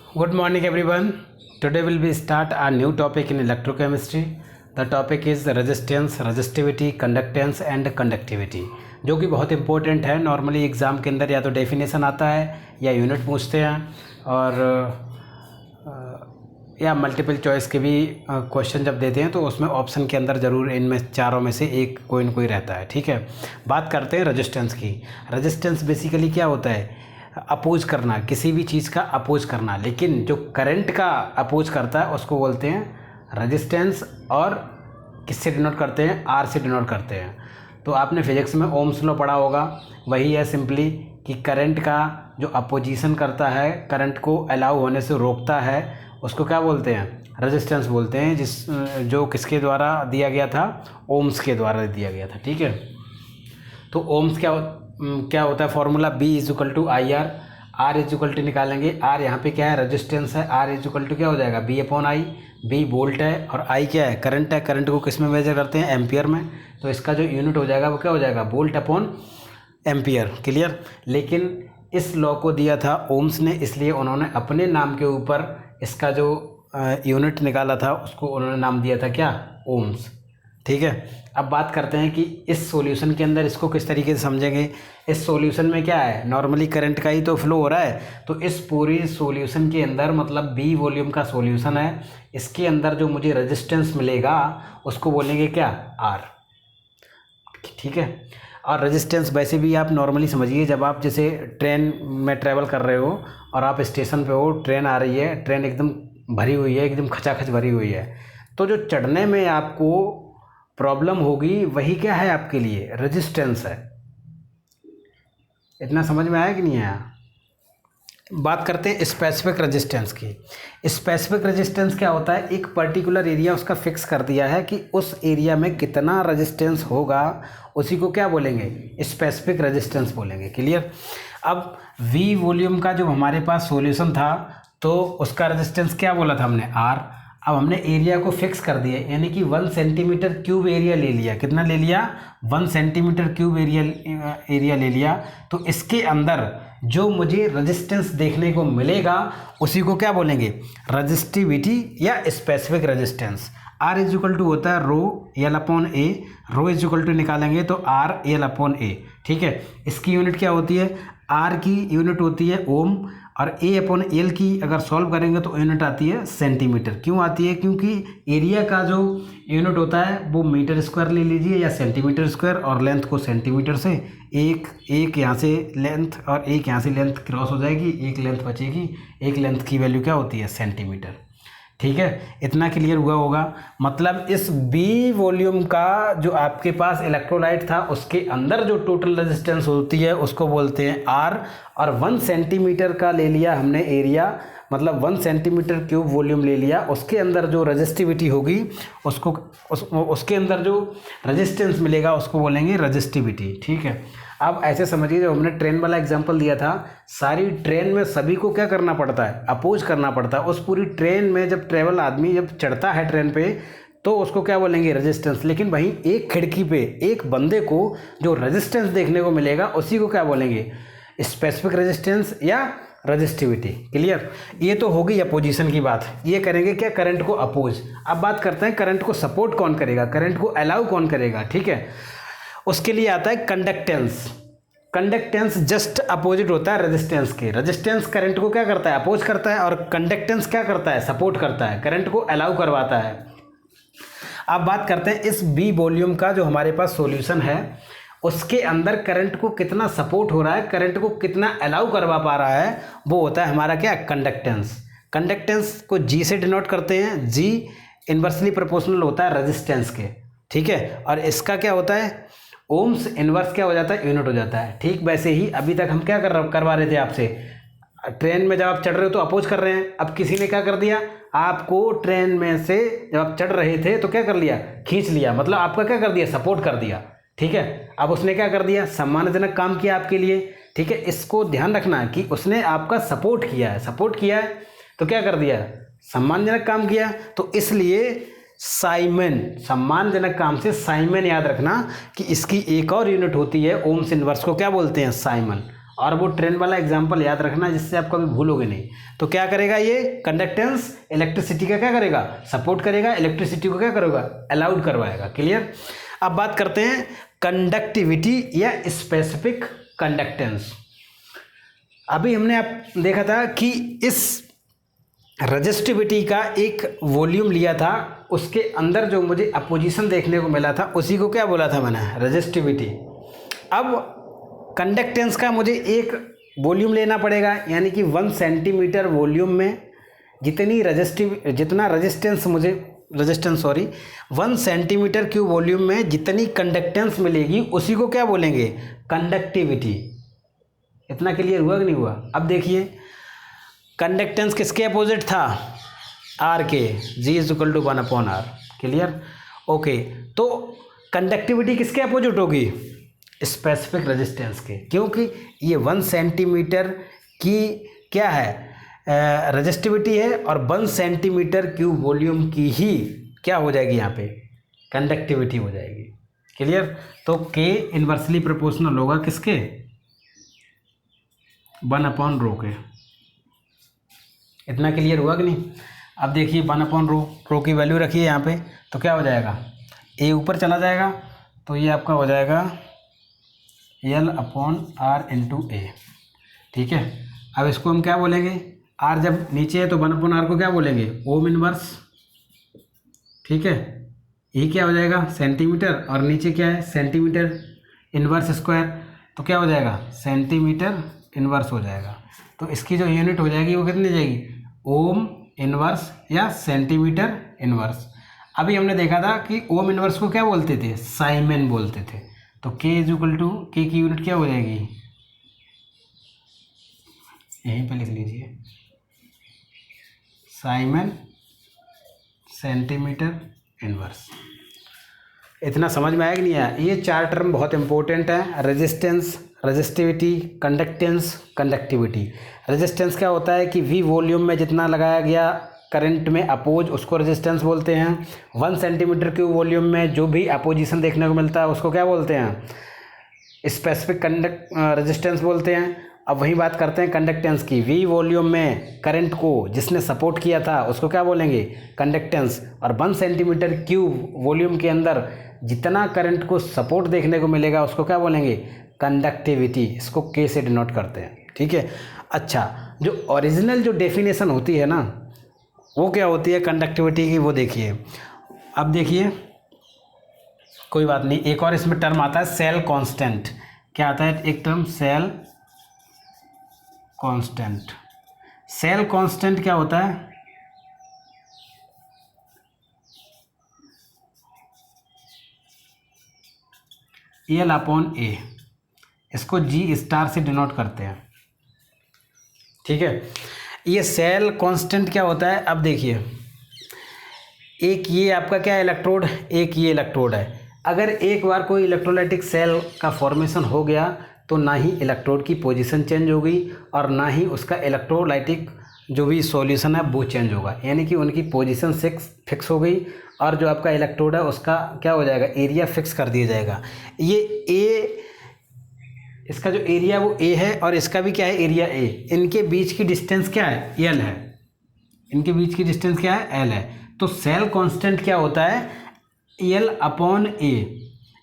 Good morning everyone. Today will be start a new topic in electrochemistry. The topic is resistance, resistivity, conductance and conductivity, जो कि बहुत important है। Normally exam के अंदर या तो डेफिनेशन आता है या यूनिट पूछते हैं और या मल्टीपल चॉइस के भी क्वेश्चन जब देते हैं तो उसमें ऑप्शन के अंदर ज़रूर इनमें चारों में से एक कोई न कोई रहता है। ठीक है, बात करते हैं रेजिस्टेंस की। रेजिस्टेंस बेसिकली क्या होता है? अपोज करना, किसी भी चीज़ का अपोज करना। लेकिन जो करंट का अपोज करता है उसको बोलते हैं रेजिस्टेंस, और किससे डिनोट करते हैं? आर से डिनोट करते हैं। तो आपने फिजिक्स में ओम्स लॉ पढ़ा होगा, वही है सिंपली कि करंट का जो अपोजिशन करता है, करंट को अलाउ होने से रोकता है, उसको क्या बोलते हैं? रेजिस्टेंस बोलते हैं। जो किसके द्वारा दिया गया था? ओम्स के द्वारा दिया गया था। ठीक है, तो ओम्स क्या होता है? Formula B is to I R. R is to निकालेंगे, आर यहाँ पे क्या है? रेजिस्टेंस है। आर इज टू क्या हो जाएगा? B upon I. B volt है और आई क्या है? करंट है। करंट को किस में मेजर करते हैं? एम्पियर में। तो इसका जो यूनिट हो जाएगा वो क्या हो जाएगा? Volt upon ampere. क्लियर? लेकिन इस लॉ को दिया था ओम्स ने, इसलिए उन्होंने अपने नाम के ऊपर इसका जो यूनिट निकाला था उसको उन्होंने नाम दिया था क्या? ओम्स। ठीक है, अब बात करते हैं कि इस सॉल्यूशन के अंदर इसको किस तरीके से समझेंगे। इस सॉल्यूशन में क्या है? नॉर्मली करंट का ही तो फ्लो हो रहा है। तो इस पूरी सॉल्यूशन के अंदर, मतलब B वॉल्यूम का सॉल्यूशन है, इसके अंदर जो मुझे रेजिस्टेंस मिलेगा उसको बोलेंगे क्या? R। ठीक है, और रेजिस्टेंस वैसे भी आप नॉर्मली समझिए, जब आप जैसे ट्रेन में ट्रैवल कर रहे हो और आप स्टेशन पे हो, ट्रेन आ रही है, ट्रेन एकदम भरी हुई है, एकदम खचाखच भरी हुई है, तो जो चढ़ने में आपको प्रॉब्लम होगी वही क्या है आपके लिए? रेजिस्टेंस है। इतना समझ में आया कि नहीं आया? बात करते हैं स्पेसिफिक रेजिस्टेंस की। स्पेसिफिक रेजिस्टेंस क्या होता है? एक पर्टिकुलर एरिया उसका फिक्स कर दिया है कि उस एरिया में कितना रेजिस्टेंस होगा, उसी को क्या बोलेंगे? स्पेसिफिक रेजिस्टेंस बोलेंगे। क्लियर? अब V वॉल्यूम का जो हमारे पास सॉल्यूशन था तो उसका रेजिस्टेंस क्या बोला था हमने? R। अब हमने एरिया को फिक्स कर दिया, यानी कि 1 सेंटीमीटर क्यूब एरिया ले लिया। कितना ले लिया? 1 सेंटीमीटर क्यूब एरिया ले लिया। तो इसके अंदर जो मुझे रेजिस्टेंस देखने को मिलेगा उसी को क्या बोलेंगे? रेजिस्टिविटी या specific resistance. R is equal to होता है rho L upon A. Rho is equal to निकालेंगे तो R एल अपॉन ए। ठीक है, इसकी यूनिट क्या होती है? R की यूनिट होती है ओम, और A अपॉन एल की अगर सॉल्व करेंगे तो यूनिट आती है सेंटीमीटर। क्यों आती है? क्योंकि एरिया का जो यूनिट होता है वो मीटर स्क्वायर ले लीजिए या सेंटीमीटर स्क्वायर, और लेंथ को सेंटीमीटर से एक यहाँ से लेंथ और एक यहाँ से लेंथ क्रॉस हो जाएगी, एक लेंथ बचेगी, एक लेंथ की वैल्यू क्या होती है? सेंटीमीटर। ठीक है, इतना क्लियर हुआ होगा। मतलब इस B वॉल्यूम का जो आपके पास इलेक्ट्रोलाइट था उसके अंदर जो टोटल रेजिस्टेंस होती है उसको बोलते हैं R, और 1 सेंटीमीटर का ले लिया हमने एरिया, मतलब 1 सेंटीमीटर क्यूब वॉल्यूम ले लिया, उसके अंदर जो रेजिस्टिविटी होगी उसके अंदर जो रेजिस्टेंस मिलेगा उसको बोलेंगे रेजिस्टिविटी। ठीक है, अब ऐसे समझिए, जब हमने ट्रेन वाला एग्जांपल दिया था, सारी ट्रेन में सभी को क्या करना पड़ता है? अपोज करना पड़ता है। उस पूरी ट्रेन में जब ट्रेवल आदमी जब चढ़ता है ट्रेन पे तो उसको क्या बोलेंगे? रेजिस्टेंस। लेकिन वहीं एक खिड़की पे एक बंदे को जो रेजिस्टेंस देखने को मिलेगा उसी को क्या बोलेंगे? स्पेसिफिक रेजिस्टेंस या रेजिस्टिविटी। क्लियर? ये तो होगी अपोजिशन की बात। ये करेंगे क्या? करंट को अपोज। अब बात करते हैं करंट को सपोर्ट कौन करेगा, करंट को अलाउ कौन करेगा। ठीक है, उसके लिए आता है कंडक्टेंस। कंडक्टेंस जस्ट अपोजिट होता है रेजिस्टेंस के। रेजिस्टेंस करंट को क्या करता है? अपोज करता है, और कंडक्टेंस क्या करता है? सपोर्ट करता है, करंट को अलाउ करवाता है। अब बात करते हैं इस B वॉल्यूम का जो हमारे पास सॉल्यूशन है उसके अंदर करंट को कितना सपोर्ट हो रहा है, करंट को कितना अलाउ करवा पा रहा है, वो होता है हमारा क्या? कंडक्टेंस। कंडक्टेंस को G से डिनोट करते हैं। G इन्वर्सली प्रोपोर्शनल होता है रेजिस्टेंस के। ठीक है, और इसका क्या होता है? ओम्स इन्वर्स क्या हो जाता है? यूनिट हो जाता है। ठीक वैसे ही अभी तक हम क्या करवा रहे थे आपसे, ट्रेन में जब आप चढ़ रहे हो तो अपोज कर रहे हैं। अब किसी ने क्या कर दिया? आपको ट्रेन में से जब आप चढ़ रहे थे तो क्या कर लिया? खींच लिया, मतलब आपका क्या कर दिया? सपोर्ट कर दिया। ठीक है, अब उसने क्या कर दिया? सम्मानजनक काम किया आपके लिए। ठीक है, इसको ध्यान रखना कि उसने आपका सपोर्ट किया है। सपोर्ट किया है तो क्या कर दिया? सम्मानजनक काम किया। तो इसलिए साइमन, सम्मानजनक काम से साइमन याद रखना कि इसकी एक और यूनिट होती है ओम्स इनवर्स को क्या बोलते हैं? साइमन। और वो ट्रेन वाला एग्जाम्पल याद रखना जिससे आप कभी भूलोगे नहीं। तो क्या करेगा ये कंडक्टेंस इलेक्ट्रिसिटी का क्या करेगा, सपोर्ट करेगा, इलेक्ट्रिसिटी को क्या करेगा, अलाउड करवाएगा। क्लियर। अब बात करते हैं कंडक्टिविटी या स्पेसिफिक कंडक्टेंस। अभी हमने आप देखा था कि इस रजिस्टिविटी का एक वॉल्यूम लिया था, उसके अंदर जो मुझे अपोजिशन देखने को मिला था उसी को क्या बोला था मैंने, रजिस्टिविटी। अब कंडक्टेंस का मुझे एक वॉल्यूम लेना पड़ेगा, यानी कि 1 सेंटीमीटर वॉल्यूम में जितना रेजिस्टेंस 1 सेंटीमीटर की वॉल्यूम में जितनी कंडक्टेंस मिलेगी उसी को क्या बोलेंगे, कंडक्टिविटी। इतना क्लियर हुआ कि नहीं हुआ। अब देखिए कंडक्टेंस किसके अपोजिट था, आर के, G=1/r। क्लियर। ओके, तो कंडक्टिविटी किसके अपोजिट होगी, स्पेसिफिक रेजिस्टेंस के, क्योंकि ये 1 सेंटीमीटर की क्या है रेजिस्टिविटी है और 1 सेंटीमीटर क्यूब वॉल्यूम की ही क्या हो जाएगी यहाँ पे, कंडक्टिविटी हो जाएगी। क्लियर। तो K इन्वर्सली प्रोपोर्शनल होगा किसके, 1/ρ के। इतना क्लियर हुआ कि नहीं। अब देखिए 1/ρ की वैल्यू रखिए यहाँ पे, तो क्या हो जाएगा, A ऊपर चला जाएगा तो ये आपका हो जाएगा L/r × A। ठीक है। अब इसको हम क्या बोलेंगे, R जब नीचे है तो 1/r को क्या बोलेंगे, ओम इनवर्स। ठीक है। ये क्या हो जाएगा, सेंटीमीटर, और नीचे क्या है, सेंटीमीटर इनवर्स स्क्वायर, तो क्या हो जाएगा, सेंटीमीटर इनवर्स हो जाएगा। तो इसकी जो यूनिट हो जाएगी वो कितनी जाएगी, ओम इनवर्स या सेंटीमीटर इनवर्स। अभी हमने देखा था कि ओम इनवर्स को क्या बोलते थे, साइमन बोलते थे। तो K की यूनिट क्या हो जाएगी, यहीं पे लिख लीजिए, साइमन सेंटीमीटर इनवर्स। इतना समझ में आया कि नहीं आया। ये 4 टर्म बहुत इंपॉर्टेंट है, resistance, resistivity, conductance, conductivity. Resistance क्या होता है कि V वॉल्यूम में जितना लगाया गया करंट में अपोज, उसको रेजिस्टेंस बोलते हैं। 1 सेंटीमीटर क्यूब वॉल्यूम में जो भी अपोजिशन देखने को मिलता है उसको क्या बोलते हैं, स्पेसिफिक रेजिस्टेंस बोलते हैं। अब वही बात करते हैं कंडक्टेंस की, V वॉल्यूम में करंट को जिसने सपोर्ट किया था उसको क्या बोलेंगे, कंडक्टेंस। और 1 सेंटीमीटर क्यूब वॉल्यूम के अंदर जितना करंट को सपोर्ट देखने को मिलेगा उसको क्या बोलेंगे, कंडक्टिविटी। इसको K से डिनोट करते हैं। ठीक है। अच्छा, जो ओरिजिनल जो डेफिनेशन होती है ना वो क्या होती है कंडक्टिविटी की, वो देखिए। अब देखिए कोई बात नहीं, एक और इसमें टर्म आता है सेल कांस्टेंट। क्या आता है एक term, cell constant. Cell constant क्या होता है, L/A। इसको G* से डिनोट करते हैं। ठीक है। ये सेल कांस्टेंट क्या होता है, अब देखिए एक ये आपका क्या इलेक्ट्रोड, एक ये इलेक्ट्रोड है। अगर एक बार कोई इलेक्ट्रोलाइटिक सेल का फॉर्मेशन हो गया तो ना ही इलेक्ट्रोड की पोजीशन चेंज होगी और ना ही उसका इलेक्ट्रोलाइटिक जो भी सॉल्यूशन है वो चेंज होगा, यानी कि उनकी पोजीशन फिक्स हो गई और जो आपका इलेक्ट्रोड है उसका क्या हो जाएगा, एरिया फिक्स कर दिया जाएगा। ये ए, इसका जो एरिया वो ए है और इसका भी क्या है, एरिया ए। इनके बीच की डिस्टेंस क्या है, एल है। इनके बीच की डिस्टेंस क्या है, एल है। तो सेल कांस्टेंट क्या होता है, L/A,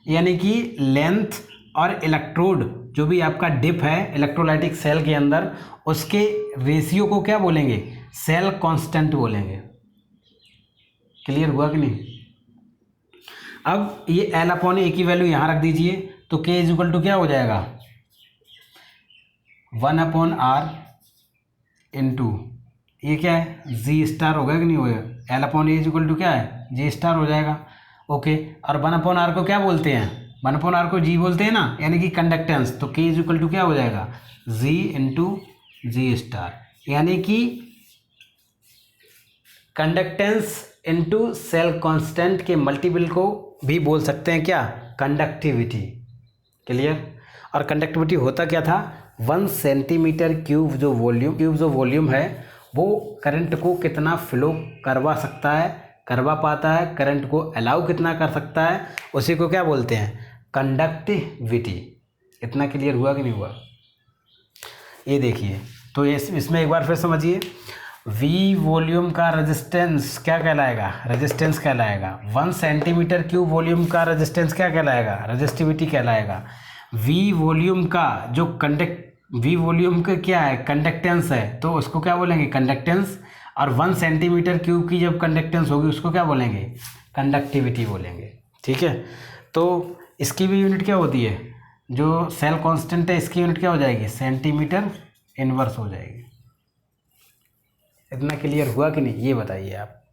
यानी कि लेंथ और इलेक्ट्रोड जो भी आपका डिप है इलेक्ट्रोलाइटिक सेल के अंदर उसके रेशियो को क्या बोलेंगे, सेल कांस्टेंट बोलेंगे। क्लियर हुआ कि नहीं। अब ये L/A की वैल्यू यहाँ रख दीजिए तो K = क्या हो जाएगा, 1/r × ये क्या है, G* होगा कि नहीं होगा। L/A = क्या है, G* हो जाएगा। ओके। और 1/r को क्या बोलते हैं, 1/r को G बोलते हैं ना, यानी कि कंडक्टेंस। तो K = क्या हो जाएगा, G × G*, यानी कि कंडक्टेंस इनटू सेल कांस्टेंट के मल्टीपल को भी बोल सकते हैं क्या, कंडक्टिविटी। क्लियर। और कंडक्टिविटी होता क्या था, 1 सेंटीमीटर क्यूब जो वॉल्यूम है वो करंट को कितना फ्लो करवा सकता है, करवा पाता है, करंट को अलाउ कितना कर सकता है, उसी को क्या बोलते हैं, कंडक्टिविटी। इतना क्लियर हुआ कि नहीं हुआ। ये देखिए, तो इसमें एक बार फिर समझिए, V वॉल्यूम का रेजिस्टेंस क्या कहलाएगा, रेजिस्टेंस कहलाएगा। 1 सेंटीमीटर क्यूब वॉल्यूम का रेजिस्टेंस क्या कहलाएगा, रेजिस्टिविटी कहलाएगा। V वॉल्यूम का जो V वॉल्यूम का क्या है, कंडक्टेंस है, तो उसको क्या बोलेंगे, कंडक्टेंस। और 1 सेंटीमीटर क्यूब की जब कंडक्टेंस होगी उसको क्या बोलेंगे, कंडक्टिविटी बोलेंगे। ठीक है, तो इसकी भी यूनिट क्या होती है, जो सेल कांस्टेंट है इसकी यूनिट क्या हो जाएगी, सेंटीमीटर इनवर्स हो जाएगी। इतना क्लियर हुआ कि नहीं, ये बताइए आप।